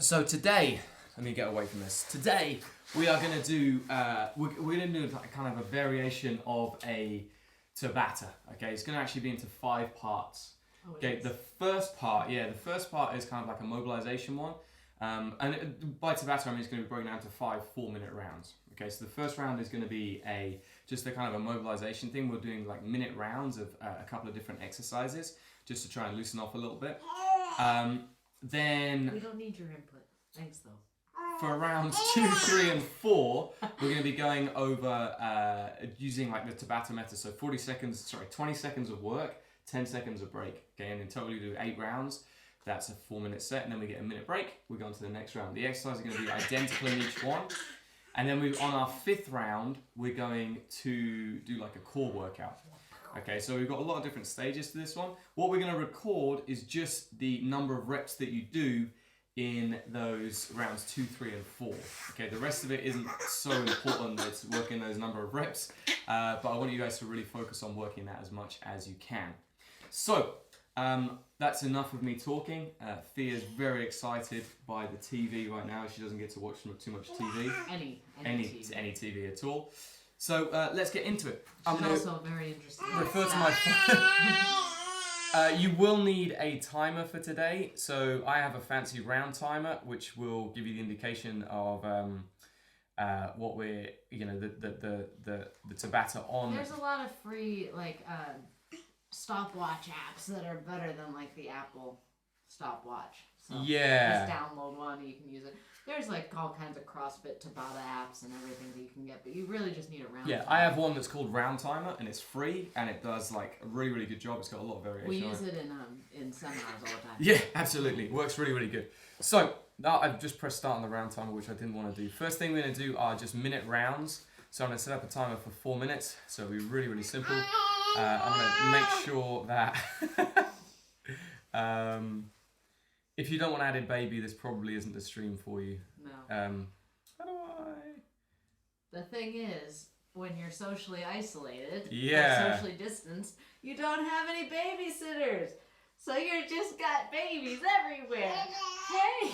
So today, let me get away from this. Today we are going to do we're going to do like kind of a variation of a Tabata. Okay, it's going to actually be into 5 parts. Okay, the first part is kind of like a mobilization one. By Tabata, I mean it's going to be broken down to 5 4-minute rounds. Okay, so the first round is going to be just a kind of a mobilization thing. We're doing like minute rounds of a couple of different exercises just to try and loosen off a little bit. Then we don't need your input. Thanks though. For rounds 2, 3, and 4, we're going to be going over using like the Tabata method. So 20 seconds of work, 10 seconds of break. Okay, and in total you do 8 rounds. That's a 4-minute set, and then we get a minute break. We go on to the next round. The exercises are going to be identical in each one. And then on our 5th round, we're going to do like a core workout. Okay, so we've got a lot of different stages to this one. What we're going to record is just the number of reps that you do in those rounds 2, 3, and 4. Okay, the rest of it isn't so important. It's working those number of reps, but I want you guys to really focus on working that as much as you can. So that's enough of me talking. Thea's very excited by the TV right now. She doesn't get to watch too much TV. Any TV at all. So let's get into it. She's also very interested. Refer to my you will need a timer for today. So I have a fancy round timer, which will give you the indication of what we're, the Tabata on. There's a lot of free stopwatch apps that are better than like the Apple stopwatch. So yeah. Just download one and you can use it. There's like all kinds of CrossFit Tabata apps and everything that you can get, but you really just need a round timer. I have one that's called Round Timer, and it's free, and it does like a really, really good job. It's got a lot of variation. We use it in seminars all the time. Yeah, absolutely. It works really, really good. So now I've just pressed start on the round timer, which I didn't want to do. First thing we're going to do are just minute rounds. So I'm going to set up a timer for 4 minutes. So it'll be really, really simple. I'm going to make sure that if you don't want added baby, this probably isn't the stream for you. No. How do I? The thing is, when you're socially isolated, or socially distanced, you don't have any babysitters. So you just got babies everywhere. Hey!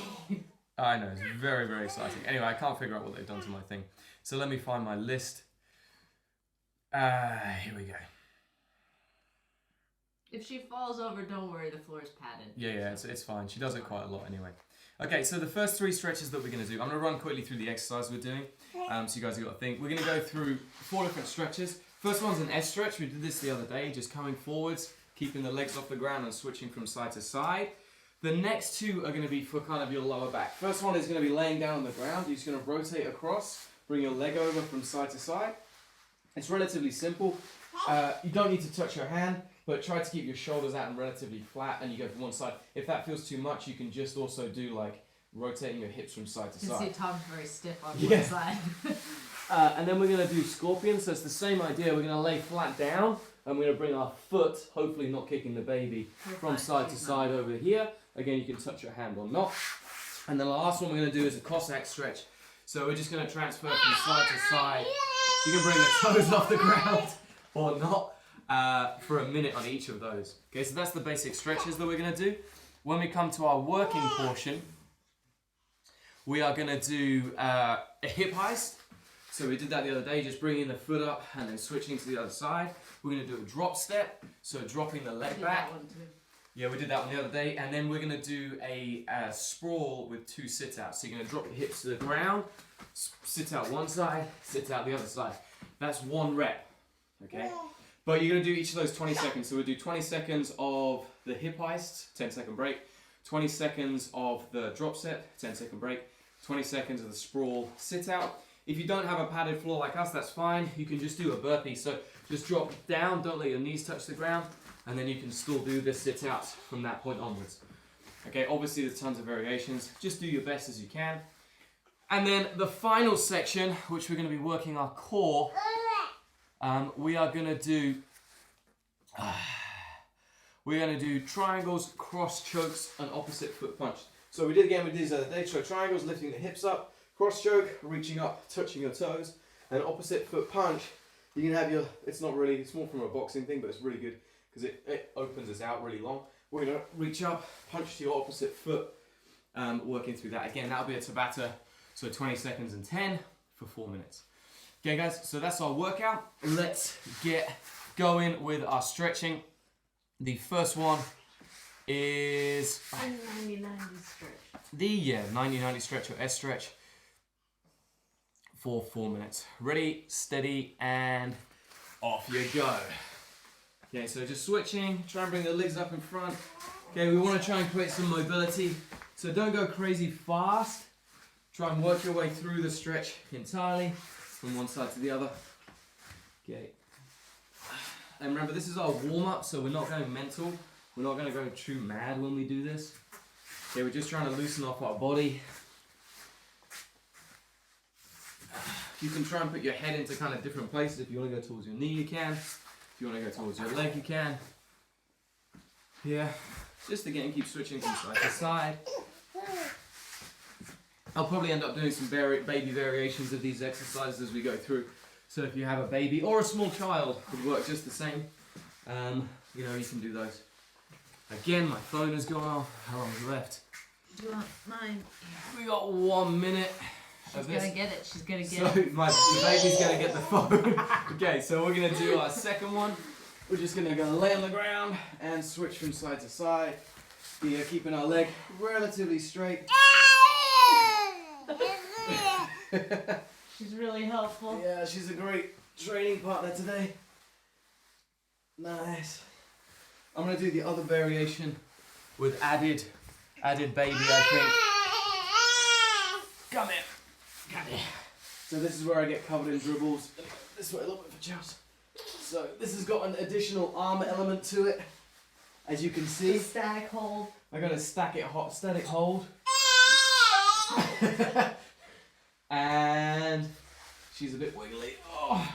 I know, it's very, very exciting. Anyway, I can't figure out what they've done to my thing. So let me find my list. Here we go. If she falls over, don't worry, the floor is padded. Yeah, it's fine. She does it quite a lot anyway. Okay, so the first 3 stretches that we're going to do, I'm going to run quickly through the exercise we're doing, so you guys have got to think. We're going to go through 4 different stretches. First one's an S stretch. We did this the other day, just coming forwards, keeping the legs off the ground and switching from side to side. The next 2 are going to be for kind of your lower back. First one is going to be laying down on the ground. You're just going to rotate across, bring your leg over from side to side. It's relatively simple. You don't need to touch your hand, but try to keep your shoulders out and relatively flat, and you go from one side. If that feels too much, you can just also do like rotating your hips from side to side. You can see Tom's very stiff on one side. And then we're going to do scorpion, so it's the same idea. We're going to lay flat down, and we're going to bring our foot, hopefully not kicking the baby, from side to side over here. Again, you can touch your hand or not. And then the last one we're going to do is a Cossack stretch. So we're just going to transfer from side to side. You can bring the toes off the ground or not. For a minute on each of those. Okay, so that's the basic stretches that we're going to do. When we come to our working portion, we are going to do a hip heist. So we did that the other day, just bringing the foot up and then switching to the other side. We're going to do a drop step, so dropping the leg back. That one too. Yeah, we did that one the other day. And then we're going to do a sprawl with 2 sit-outs. So you're going to drop your hips to the ground, sit out one side, sit out the other side. That's 1 rep. Okay? But you're going to do each of those 20 seconds. So we'll do 20 seconds of the hip heist, 10-second break. 20 seconds of the drop set, 10-second break. 20 seconds of the sprawl sit out. If you don't have a padded floor like us, that's fine. You can just do a burpee. So just drop down, don't let your knees touch the ground, and then you can still do the sit out from that point onwards. Okay, obviously there's tons of variations. Just do your best as you can. And then the final section, which we're going to be working our core, we are going to do triangles, cross chokes, and opposite foot punch. So we did these the other day. So triangles, lifting the hips up, cross choke, reaching up, touching your toes, and opposite foot punch. You can have it's more from a boxing thing, but it's really good because it opens us out really long. We're going to reach up, punch to your opposite foot, working through that. Again, that'll be a Tabata, so 20 seconds and 10 for 4 minutes. Okay guys, so that's our workout. Let's get going with our stretching. The first one is 90-90 stretch. the 90-90 stretch or S stretch for 4 minutes. Ready, steady, and off you go. Okay, so just switching, try and bring the legs up in front. Okay, we want to try and create some mobility. So don't go crazy fast. Try and work your way through the stretch entirely from one side to the other. Okay. And remember, this is our warm-up, so we're not going mental. We're not going to go true mad when we do this. Okay, we're just trying to loosen up our body. You can try and put your head into kind of different places. If you want to go towards your knee, you can. If you want to go towards your leg, you can. Yeah. Just again, keep switching from side to side. I'll probably end up doing some baby variations of these exercises as we go through. So if you have a baby or a small child, it would work just the same. You know, you can do those. Again, my phone has gone off. How long is left? Do you want mine? We got 1 minute. She's gonna get it. She's gonna get So it. the baby's gonna get the phone. Okay, so we're gonna do our second one. We're just gonna go lay on the ground and switch from side to side. Here, keeping our leg relatively straight. She's really helpful. Yeah, she's a great training partner today. Nice. I'm gonna do the other variation with added baby, I think. Come here. Come here. So this is where I get covered in dribbles. This way a little bit for Charles. So this has got an additional arm element to it. As you can see. The static hold. I'm gonna static hold. And she's a bit wiggly. Oh.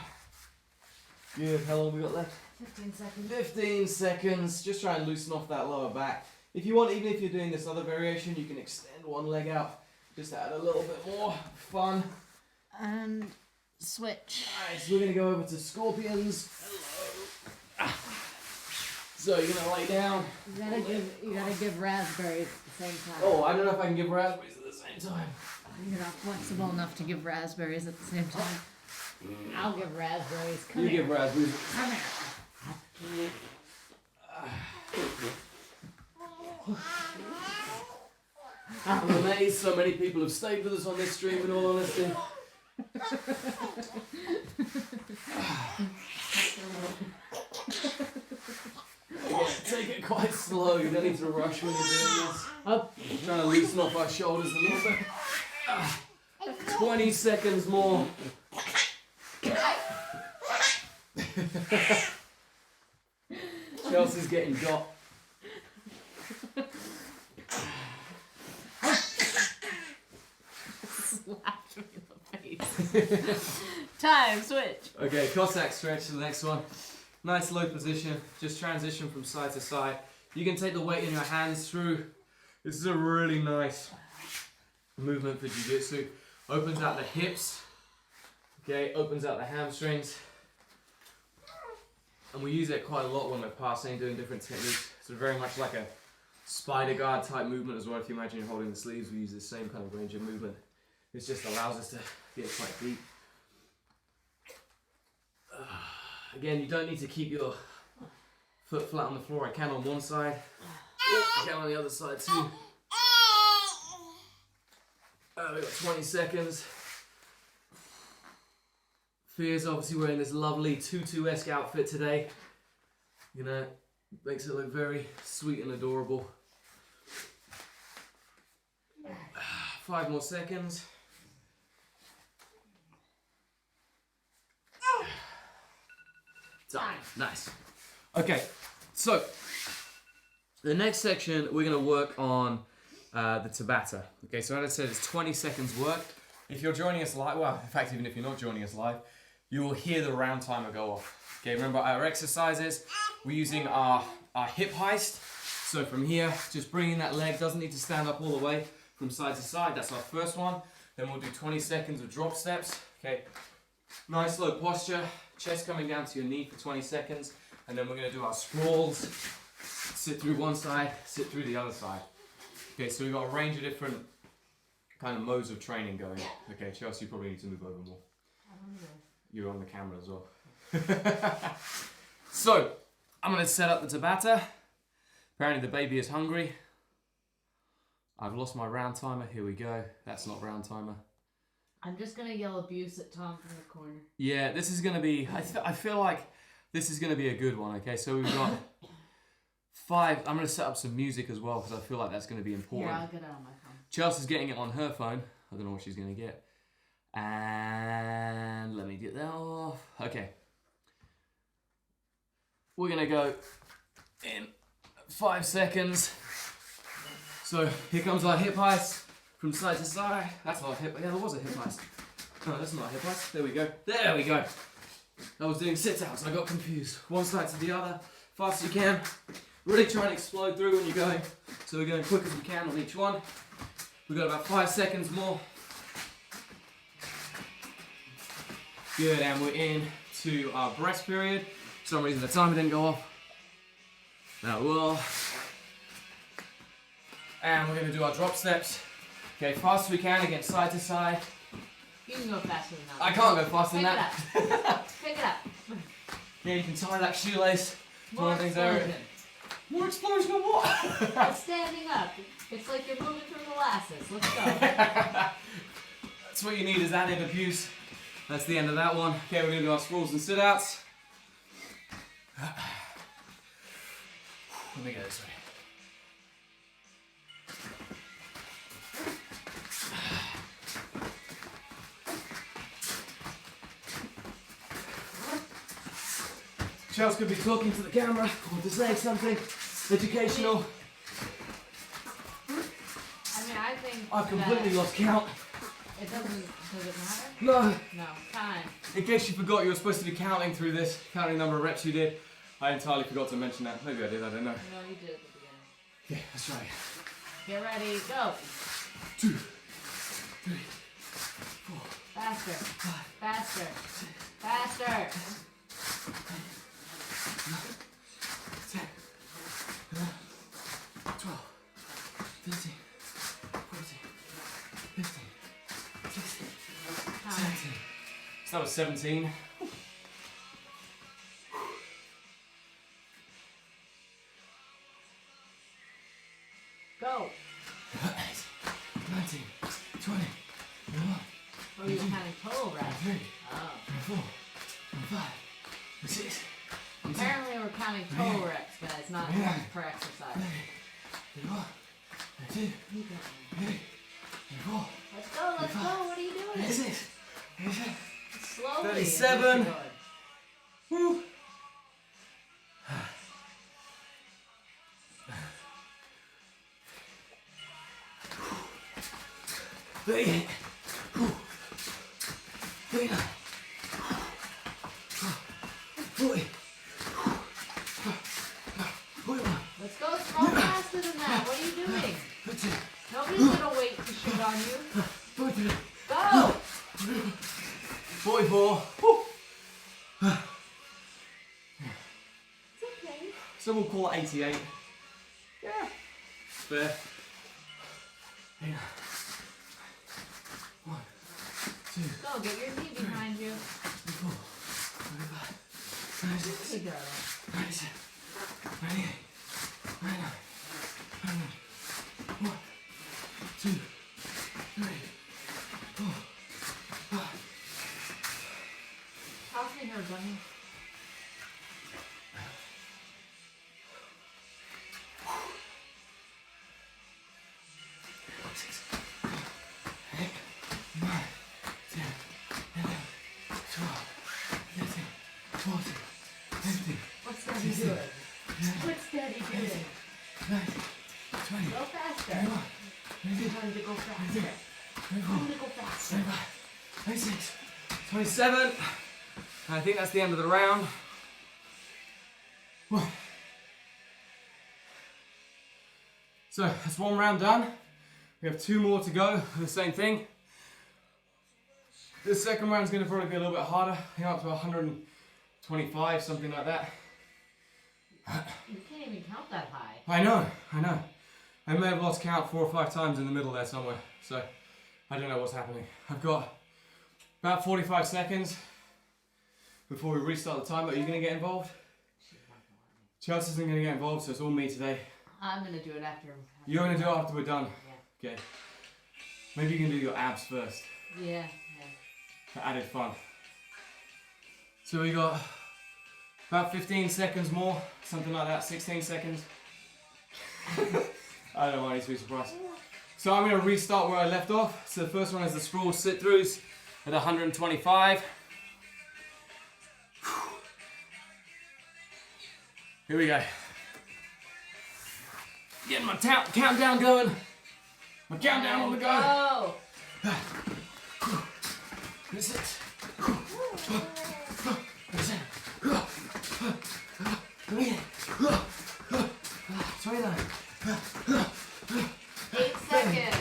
Good. How long have we got left? 15 seconds. 15 seconds. Just try and loosen off that lower back. If you want, even if you're doing this other variation, you can extend one leg out. Just to add a little bit more fun. And switch. Alright, so we're going to go over to scorpions. Hello. So you're going to lay down. You gotta give raspberries at the same time. Oh, I don't know if I can give raspberries at the same time. You're not flexible enough to give raspberries at the same time. I'll give raspberries. Come You here. give raspberries. Come here. I'm amazed so many people have stayed with us on this stream, in all honesty. Again, take it quite slow, you don't need to rush when you're doing this. Up. Trying to loosen off our shoulders a little bit. 20 seconds more. Chelsea's getting got. Slapped me in the face. Time, switch. Okay, Cossack stretch to the next one. Nice low position, just transition from side to side. You can take the weight in your hands through. This is a really nice movement for jiu-jitsu. Opens out the hips, okay, opens out the hamstrings. And we use it quite a lot when we're passing, doing different techniques. It's very much like a spider guard type movement as well. If you imagine you're holding the sleeves, we use the same kind of range of movement. It just allows us to get quite deep. Again, you don't need to keep your foot flat on the floor. I can on one side, I can on the other side too. We've got 20 seconds. Fia's obviously wearing this lovely tutu-esque outfit today. You know, makes it look very sweet and adorable. 5 more seconds. Done. Nice. Okay, so the next section we're going to work on the Tabata. Okay, so as I said, it's 20 seconds work. If you're joining us live, well, in fact, even if you're not joining us live, you will hear the round timer go off. Okay, remember our exercises, we're using our hip heist. So from here, just bringing that leg, doesn't need to stand up all the way from side to side. That's our first one. Then we'll do 20 seconds of drop steps. Okay, nice low posture, chest coming down to your knee for 20 seconds. And then we're going to do our sprawls. Sit through one side, sit through the other side. Okay, so we've got a range of different kind of modes of training going. Okay, Chelsea, you probably need to move over more. I don't know. You're on the camera as well. So, I'm going to set up the Tabata. Apparently the baby is hungry. I've lost my round timer. Here we go. That's not round timer. I'm just going to yell abuse at Tom from the corner. Yeah, this is going to be... I feel like this is going to be a good one, okay? So we've got 5... I'm going to set up some music as well because I feel like that's going to be important. Here, I'll get it on my phone. Chelsea's getting it on her phone. I don't know what she's going to get. And let me get that off. Okay. We're going to go in 5 seconds. So here comes our hip heist from side to side. That's not a hip... Yeah, there was a hip heist. No, that's not a hip heist. There we go. There we go. I was doing sit-outs. I got confused. One side to the other. Fast as you can. Really try and explode through when you're going. So we're going quick as we can on each one. We've got about 5 seconds more. Good, and we're in to our rest period. For some reason the timer didn't go off. Now we'll... And we're going to do our drop steps. Okay, fast as we can, again, side to side. You can go faster than that. I can't go faster than that. Pick it up. Pick it up. Yeah, you can tie that shoelace. More explosion. More explosion of what? That's standing up. It's like you're moving through molasses. Let's go. That's what you need is added abuse. That's the end of that one. Okay, we're going to do our sprawls and sit-outs. Let me go this way. Charles could be talking to the camera or to say something educational. I mean, I think I've completely lost count. It does it matter? No. No. Time. In case you forgot, you were supposed to be counting through this, counting the number of reps you did. I entirely forgot to mention that. Maybe I did, I don't know. No, you did at the beginning. Okay, that's right. Get ready, go. 2, 3, 4. Faster. 5. Faster. Faster. 10, 12, 13, 14, 15, 16, 17. So that was 17. Go. 19, 20, 21. Oh, you're counting total reps. 3, Oh. 4, 5, 6. Apparently we're counting total reps, guys, not reps per exercise. 1, 2, 3, 4. Let's go, let's go. What are you doing? 36, Slowly. 37. Woo. 38. 39. 40. 41. Let's go. Sprawl faster than that. What are you doing? 52. Nobody's gonna wait to shoot on you. 43. Go. 44. It's okay. So we'll call it 88. Yeah. Fair. 1, 2, Go, get your knee behind you. 4, 25, 96, There you go. 97, 98, 99, 100. 1, 2, 3, 4, 5. Toss me her, bunny. What's Daddy doing? What's Daddy doing? 20, Go faster. 21, Time to go faster. 24, Time to go faster. 25, 26, 27. I think that's the end of the round. Whew. So that's one round done. We have 2 more to go for the same thing. This second round is going to probably be a little bit harder. I think up to 125, something like that. You can't even count that high. I know. I may have lost count 4 or 5 times in the middle there somewhere, so I don't know what's happening. I've got about 45 seconds before we restart the timer. Are you going to get involved? Chelsea's not going to get involved, so it's all me today. I'm going to do it after. You're going to do it after we're done? Yeah. Okay. Maybe you can do your abs first. Yeah. For added fun. So we got about 15 seconds more, something like that, 16 seconds. I don't want you to be surprised. So I'm going to restart where I left off. So the first one is the sprawl sit-throughs at 125. Here we go. Getting my countdown going. My countdown on the go. This is 29. 8 seconds.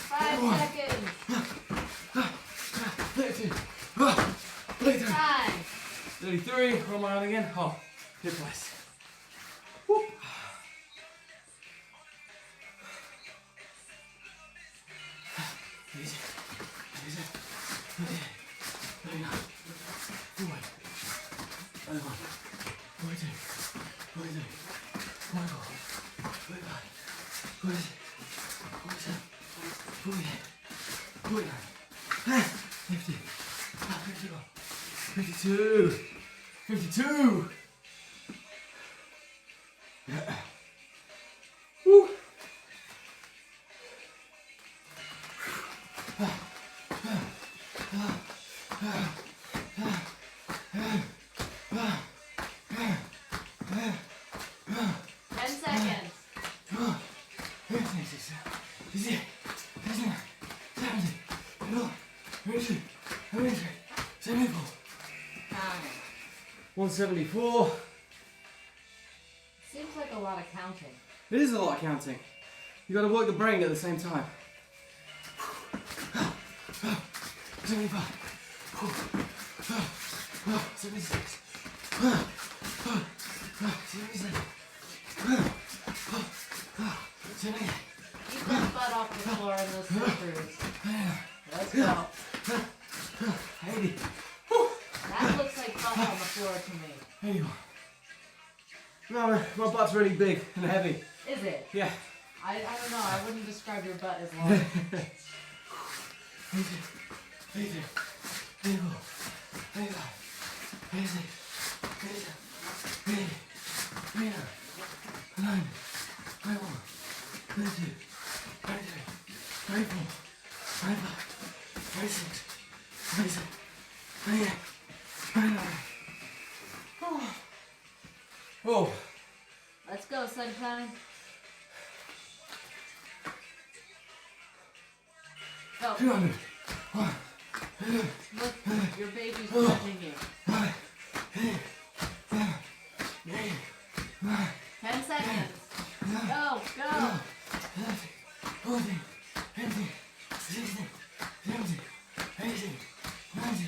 5 seconds. 32. 9. 33. Where am I on again? Oh, hip place. Whoop. Easy. 39. 40. 41. 42. 43. 44. 45. 46. 47. 48. 49. 50. 51. 52. 52. Woo. Easy. 174. Seems like a lot of counting. It is a lot of counting. You got to work the brain at the same time. 75. 76. 77. 78. Keep that butt off the floor in those sit-throughs. Let's go. 80. That looks like butt on the floor to me. 81. No, my butt's really big and heavy. Is it? Yeah. I don't know. I wouldn't describe your butt as long. 82. 83. 84. 85. 86. 87. 88. 89. 90. 91. 92. 93. 94. 95. 96. 97. 98. 99. Oh. Let's go, sunshine. Go. 200. 1. Look, your baby's judging you. 10 seconds. Go, go. 14, 15, 16, 17, 18, 19,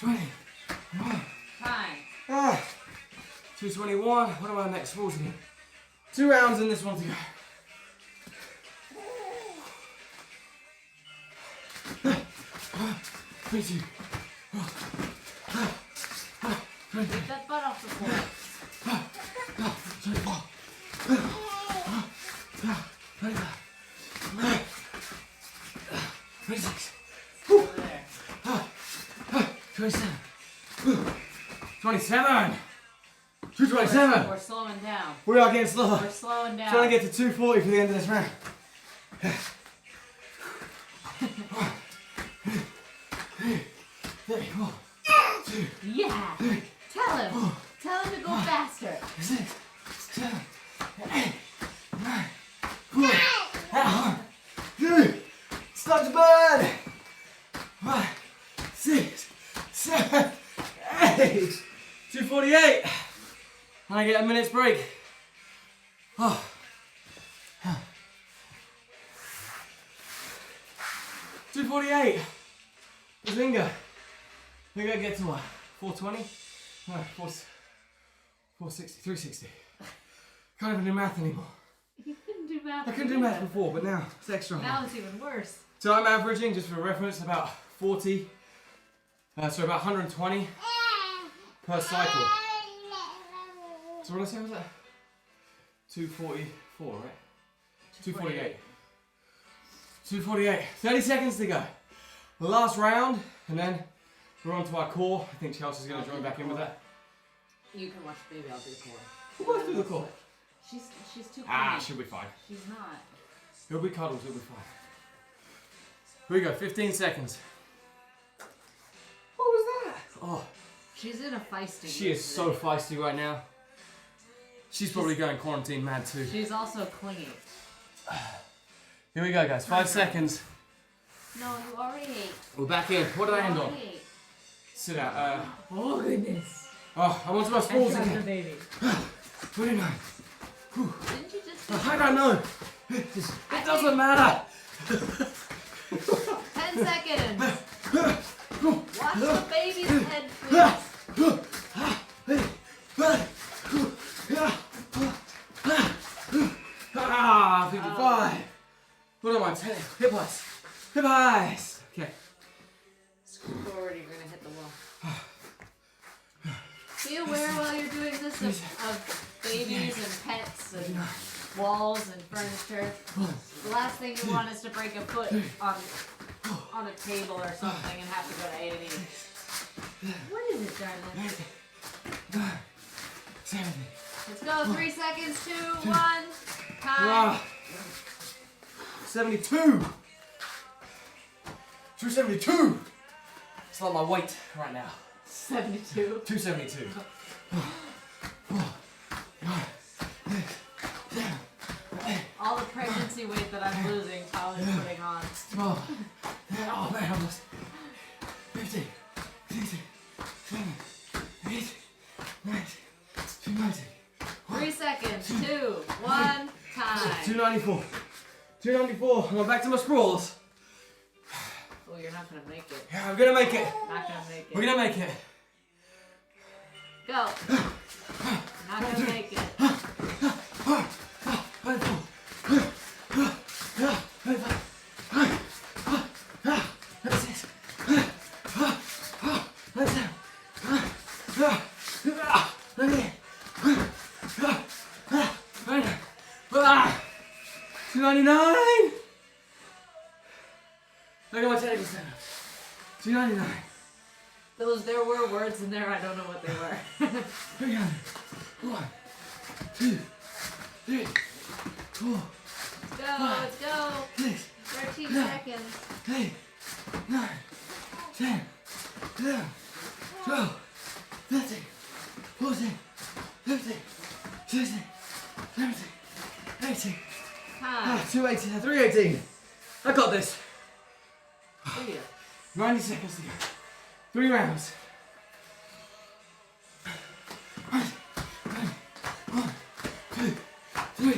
20, 21. Time. 221. What are my next sprawls again? 2 rounds and this one to go. Twenty-two. Get that butt off the floor. 24. 25. 26. Over there. 27. 27. 227. We're slowing down. We are getting slower. We're slowing down. Trying to get to 240 for the end of this round. Yeah. Tell him. Tell him to go faster. 6, 7, 8, 9, 4, 3. Stop the bird. 5, 6, 7, 8. 248. And I get a minute's break. Oh. 248. Bazinga. I think I get to what? 420? No, 460, 360. Can't even do math anymore. You couldn't do math. I couldn't do math before, but now it's extra hard. Now it's even worse. So I'm averaging, just for reference, about 40, so about 120 per cycle. So what did I say was that? 244, right? 248. 248. 30 seconds to go. The last round, and then we're on to our core. I think Chelsea's going to join back in with that. You can watch baby, I'll do core. We'll both do the core. She's too clingy. She'll be fine. She's not. It'll be cuddles, it'll be fine. Here we go, 15 seconds. What was that? Oh. She's in a feisty She is so feisty right now. She's probably going quarantine mad too. She's also clingy. Here we go, guys. 5 seconds. No, you already ate. We're back in. What did I end on? Ate. Sit out. Oh, goodness. Oh, I want to my sprawls again. Baby. 29. Didn't you just do I don't know. It doesn't matter. 10 seconds. Watch the baby's head, please. 55. What am I telling you? Hip highs. Hip highs. Okay. Scoot forward, you're going to hit the wall. Be aware while you're doing this of babies and pets and walls and furniture. The last thing you want is to break a foot on a table or something and have to go to A&E. What is it, darling? 70. Let's go. 3 seconds. 2, 1. Time. 72. 272. It's not my weight right now. 72. 272. All the pregnancy weight that I'm losing, Tyler's putting on. 12. Oh man, almost. 50. 60. 70. 80. 90. 290. 3 seconds. 2, 1. Time. 294. 294. I'm back to my sprawls. Oh, you're not gonna make it. Yeah, I'm gonna make it. Not gonna make it. We're gonna make it. Go. Not gonna make it. Look at my technical stand up. 299. There were words in there, I don't know what they were. 300. 1, 2, 3, 4. Let's go. 6, 13 seconds. 8, 9, 10, 11, 12, 13, 14, 15, 16, 17, 18. Time. 218, 318. I got this. Do you? 90 seconds to go. 3 rounds. 1, 2, 3,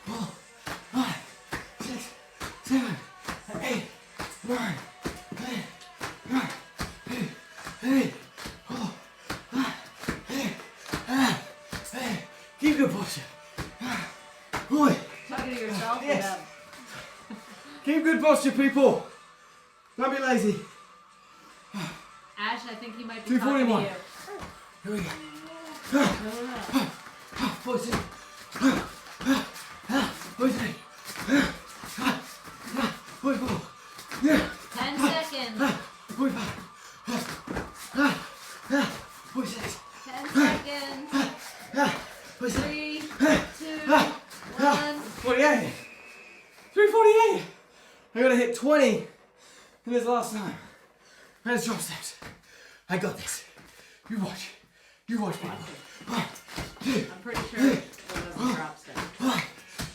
4, 5, 6, 7, 8, 9, 10, 9, 2, 3, 4, 5, 6, 7, 8. Keep good posture. Boy. Talking to yourself? Yes. Yeah. Keep good posture, people. Don't be lazy. Ash, I think he might be talking to 241. you. Here we go. No. 14. 43. 44. 10 seconds. 45. 46. 10 seconds. 3, 2, 1. 48. 348. I gotta hit 20 in this last time. And it's drop steps. I got this. You watch. You watch, people. 1, 2. I'm pretty sure it doesn't drop steps. 1,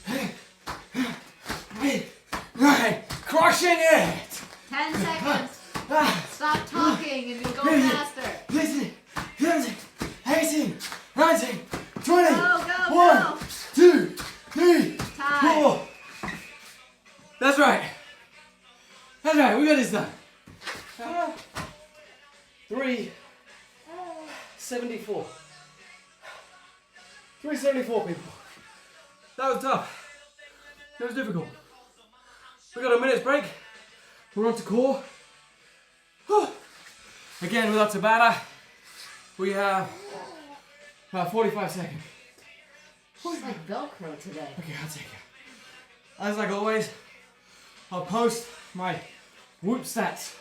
2, 8, 9. Crushing it. 10 seconds. Stop talking and you'll go faster. 16, 17, 18, 19, 20. Go, 1, 2, 3, Time. 4. That's right. That's right. We got this done. 374. 374 people. That was tough. That was difficult. We got a minute's break. We're on to core. Again with our Tabata, we have 45 seconds. It's like Velcro today. Okay, I'll take it. As like always, I'll post my whoop stats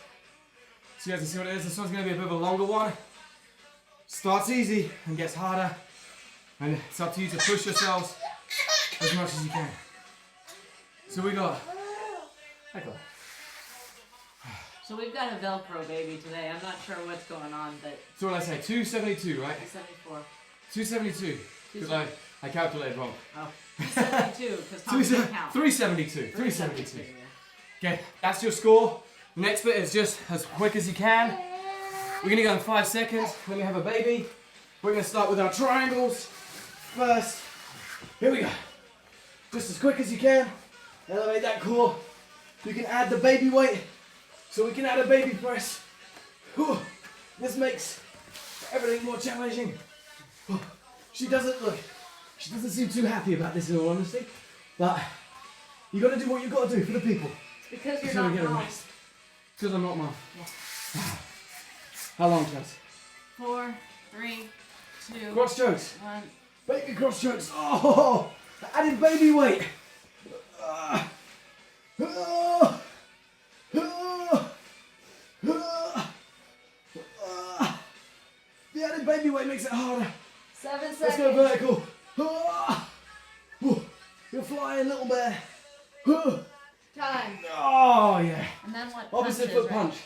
so you guys can see what it is. This one's going to be a bit of a longer one. Starts easy and gets harder, and it's up to you to push yourselves as much as you can. So we got. So we've got a Velcro baby today. I'm not sure what's going on, but. So what did I say? 272, right? 74. 272. Because I calculated wrong. Oh. 272, because Tom didn't count. 372. 372. Okay, that's your score. The next bit is just as quick as you can. We're gonna go in 5 seconds when we have a baby. We're gonna start with our triangles first. Here we go. Just as quick as you can. Elevate that core. You can add the baby weight, so we can add a baby press. Whew. This makes everything more challenging. She doesn't seem too happy about this in all honesty, but you gotta do what you gotta do for the people. It's because you're So not we get a mom. rest. Because I'm not mom. Yeah. How long, Chaz? 4, 3, 2, Cross chokes. 1. Baby cross chokes. Oh, added baby weight. The added baby weight makes it harder. 7 seconds. Let's go vertical. You're flying, little bear. Time. Oh, yeah. And then what? Opposite punches, foot right? punch.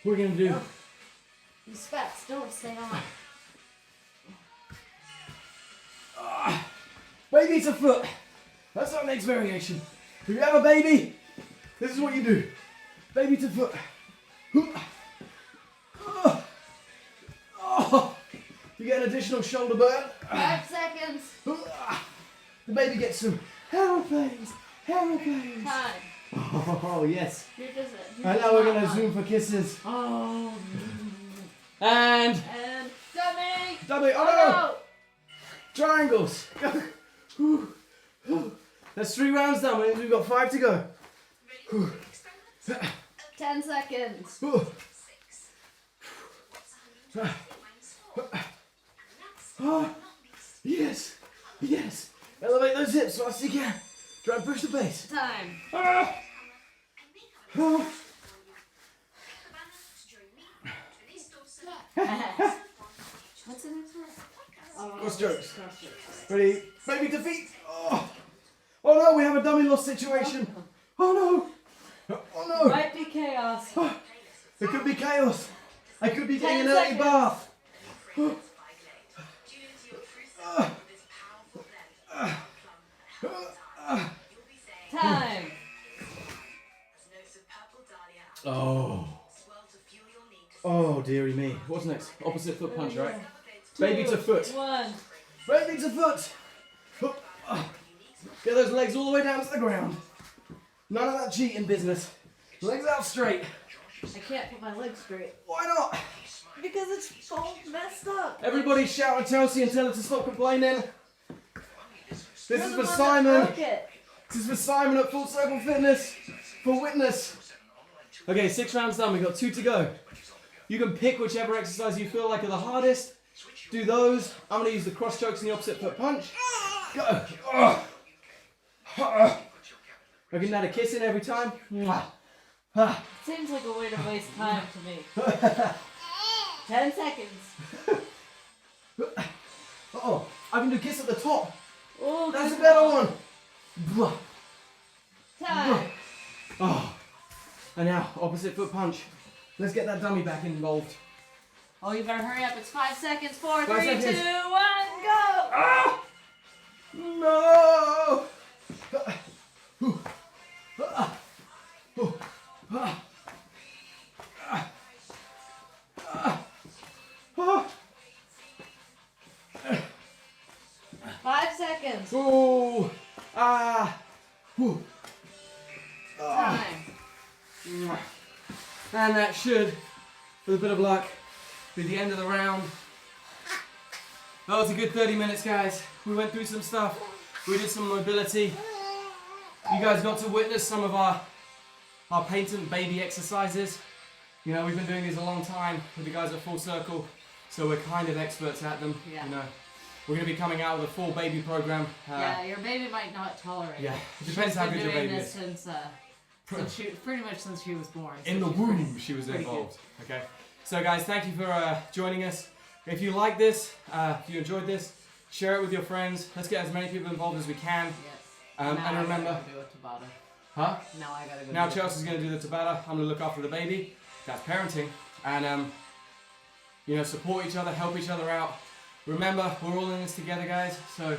We're going to do. These specs don't stay on. Baby to foot. That's our next variation. If you have a baby, this is what you do. Baby to foot. You get an additional shoulder burn. 5 seconds. The baby gets some aeroplanes. Aeroplanes. Time. Oh, yes. You're just. And now we're going to zoom for kisses. Oh. And. Dummy. Dummy. Oh, no. Triangles. That's 3 rounds done. We've got 5 to go. 10 seconds. Yes. Yes. Elevate those hips as fast as you can. Try and push the base. Time. What's the next one? Cross jokes. Ready? Baby to feet. Oh no, we have a dummy loss situation. Oh no. Oh no. Might be chaos. It could be chaos. I could be getting 10 an early seconds. bath. Time. Oh. Oh, dearie me. What's next? Opposite foot punch, right? Baby to foot. 1. Baby to foot. Get those legs all the way down to the ground. None of that cheating business. Legs out straight. I can't put my legs straight. Why not? Because it's all messed up. Everybody shout at Chelsea and tell her to stop complaining. This You're is the for one that Simon. broke it. This is for Simon at Full Circle Fitness. For witness. Okay, 6 rounds done. We've got 2 to go. You can pick whichever exercise you feel like are the hardest. Do those. I'm going to use the cross chokes and the opposite foot punch. Go. I can add a kiss in every time. Seems like a way to waste time to me. 10 seconds. Oh, I can do kiss at the top. Oh, That's a good better call. one. Time. Oh, and now opposite foot punch. Let's get that dummy back involved. Oh, you better hurry up. It's 5 seconds. 4, 5 3, 2, 1, seconds. go. Ah! No! 5 seconds. Ooh! Ah! Whew. Time. And that should, with a bit of luck, be the end of the round. That was a good 30 minutes, guys. We went through some stuff. We did some mobility. You guys got to witness some of our patent baby exercises. You know, we've been doing these a long time with the guys at Full Circle, so we're kind of experts at them. Yeah. You know, we're going to be coming out with a full baby program. Yeah, your baby might not tolerate it. Yeah, it depends how good your baby is. Since pretty much since she was born. In the womb, she was involved. Okay. So guys, thank you for joining us. If you like this, if you enjoyed this, share it with your friends. Let's get as many people involved as we can. Yes. And remember, I gotta go do a Tabata. huh? Now I gotta go. Now Chelsea's going to do the Tabata. I'm going to look after the baby. That's parenting. And you know, support each other, help each other out. Remember, we're all in this together, guys. So,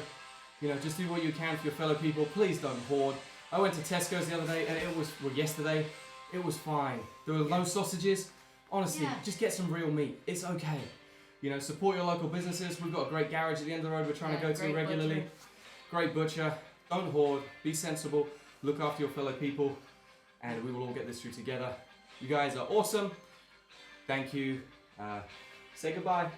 you know, just do what you can for your fellow people. Please don't hoard. I went to Tesco's the other day, and yesterday, it was fine. There were no sausages. Honestly, just get some real meat. It's okay. You know, support your local businesses. We've got a great garage at the end of the road we're trying to go to regularly. Butcher. Great butcher. Don't hoard. Be sensible. Look after your fellow people. And we will all get this through together. You guys are awesome. Thank you. Say goodbye.